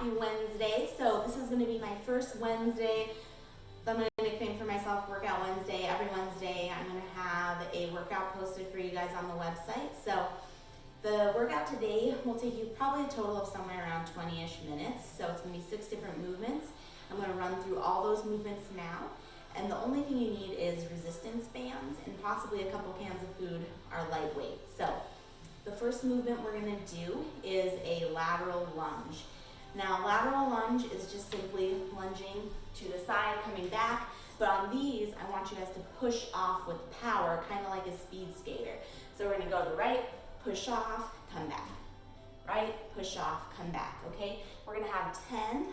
happy Wednesday. So this is gonna be my first Wednesday. I'm gonna nickname for myself Workout Wednesday. Every Wednesday I'm gonna have a workout posted for you guys on the website. So the workout today will take you probably a total of somewhere around 20-ish minutes. So it's gonna be 6 different movements. I'm gonna run through all those movements now. And the only thing you need is resistance bands and possibly a couple cans of food are lightweight. So the first movement we're gonna do is a lateral lunge. Now, lateral lunge is just simply lunging to the side, coming back. But on these, I want you guys to push off with power, kind of like a speed skater. So we're gonna go to the right, push off, come back. Right, push off, come back, okay? We're gonna have 10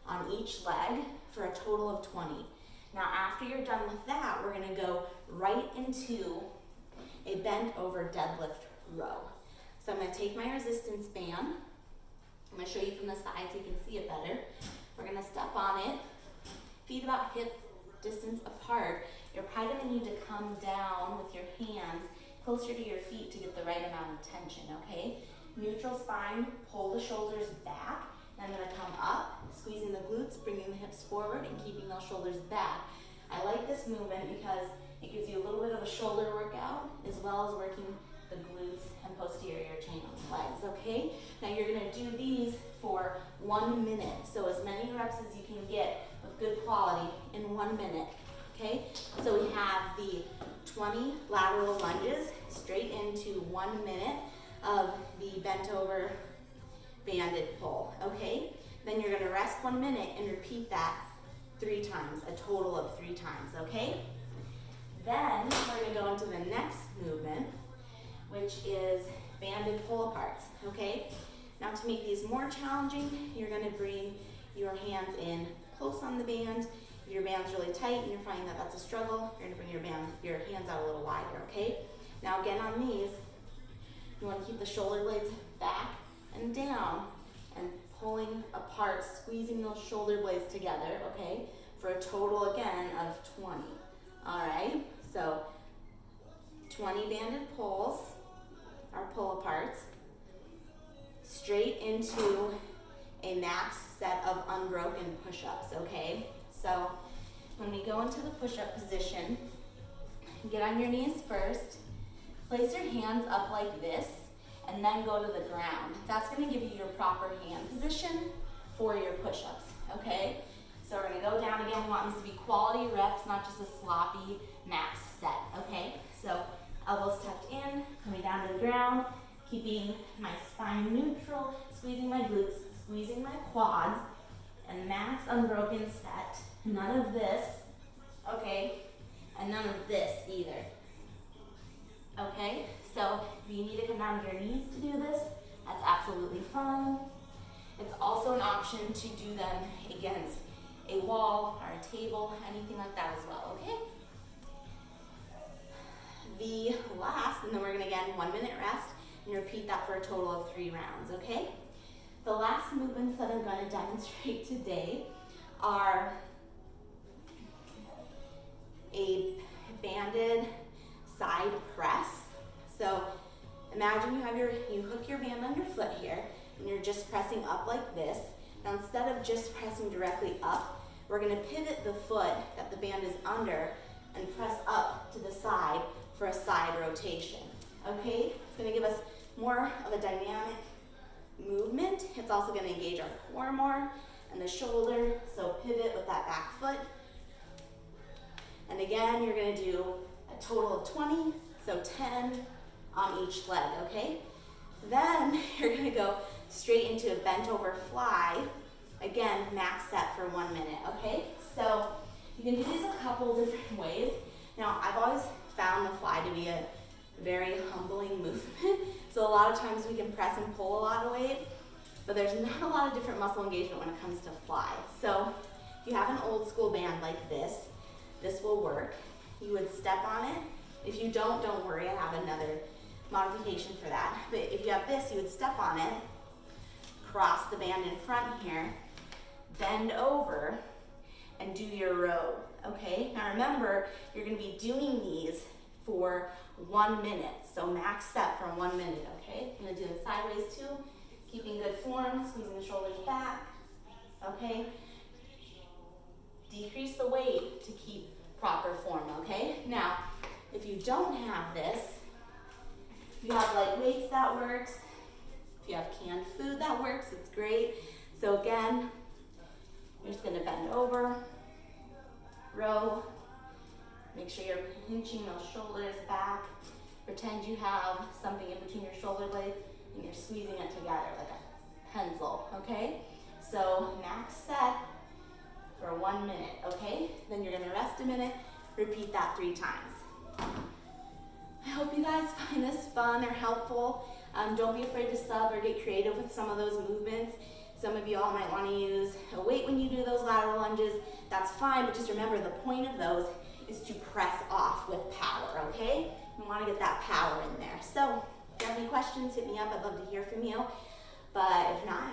on each leg for a total of 20. Now, after you're done with that, we're gonna go right into a bent over deadlift row. So I'm gonna take my resistance band. I'm gonna show you from the side so you can see it better. We're gonna step on it, feet about hip distance apart. You're probably gonna need to come down with your hands closer to your feet to get the right amount of tension, okay? Neutral spine, pull the shoulders back. I'm gonna come up, squeezing the glutes, bringing the hips forward and keeping those shoulders back. I like this movement because it gives you a little bit of a shoulder workout as well as working the glutes and posterior chain of legs, okay? Now you're gonna do these for 1 minute. So as many reps as you can get with good quality in 1 minute, okay? So we have the 20 lateral lunges straight into 1 minute of the bent over banded pull, okay? Then you're gonna rest 1 minute and repeat that 3 times, a total of 3 times, okay? Then we're gonna go into the next movement, which is banded pull aparts, okay? Now to make these more challenging, you're gonna bring your hands in close on the band. If your band's really tight and you're finding that that's a struggle, you're gonna bring your hands out a little wider, okay? Now again on these, you wanna keep the shoulder blades back and down and pulling apart, squeezing those shoulder blades together, okay? For a total again of 20, all right? So 20 banded pulls, or pull aparts, straight into a max set of unbroken push-ups, okay? So when we go into the push-up position, get on your knees first, place your hands up like this, and then go to the ground. That's gonna give you your proper hand position for your push-ups, okay? So we're gonna go down again. We want these to be quality reps, not just a sloppy max set, okay? So elbows tucked in, coming down to the ground, keeping my spine neutral, squeezing my glutes, squeezing my quads, and max unbroken set. None of this, okay? And none of this either. Okay, so if you need to come down to your knees to do this, that's absolutely fine. It's also an option to do them against a wall or a table, anything like that as well, okay? The last, and then we're gonna again 1 minute rest and repeat that for a total of 3 rounds, okay? The last movements that I'm gonna demonstrate today are a banded side press. So imagine you hook your band on your foot here and you're just pressing up like this. Now instead of just pressing directly up, we're gonna pivot the foot that the band is under and press up to the side for a side rotation, okay? It's gonna give us more of a dynamic movement. It's also gonna engage our core more and the shoulder, so pivot with that back foot. And again, you're gonna do a total of 20, so 10 on each leg, okay? Then you're gonna go straight into a bent over fly. Again, max set for 1 minute, okay? So you can do these a couple different ways. Now, I've always found the fly to be a very humbling movement. So a lot of times we can press and pull a lot of weight, but there's not a lot of different muscle engagement when it comes to fly. So if you have an old school band like this will work. You would step on it. If you don't worry, I have another modification for that. But if you have this, you would step on it, cross the band in front here, bend over, and do your row, okay? Now remember, you're gonna be doing these for 1 minute, so max set for 1 minute, okay? I'm gonna do it sideways too, keeping good form, squeezing the shoulders back, okay? Decrease the weight to keep proper form, okay? Now, if you don't have this, if you have light weights, that works. If you have canned food, that works, it's great. So again, you're just gonna bend over, row, make sure you're pinching those shoulders back. Pretend you have something in between your shoulder blades and you're squeezing it together like a pencil, okay? So max set for 1 minute, okay? Then you're gonna rest a minute, repeat that 3 times. I hope you guys find this fun or helpful. Don't be afraid to sub or get creative with some of those movements. Some of you all might wanna use a weight when you do those lateral lunges. That's fine, but just remember the point of those is to press off with power, okay? We wanna get that power in there. So, if you have any questions, hit me up. I'd love to hear from you. But if not,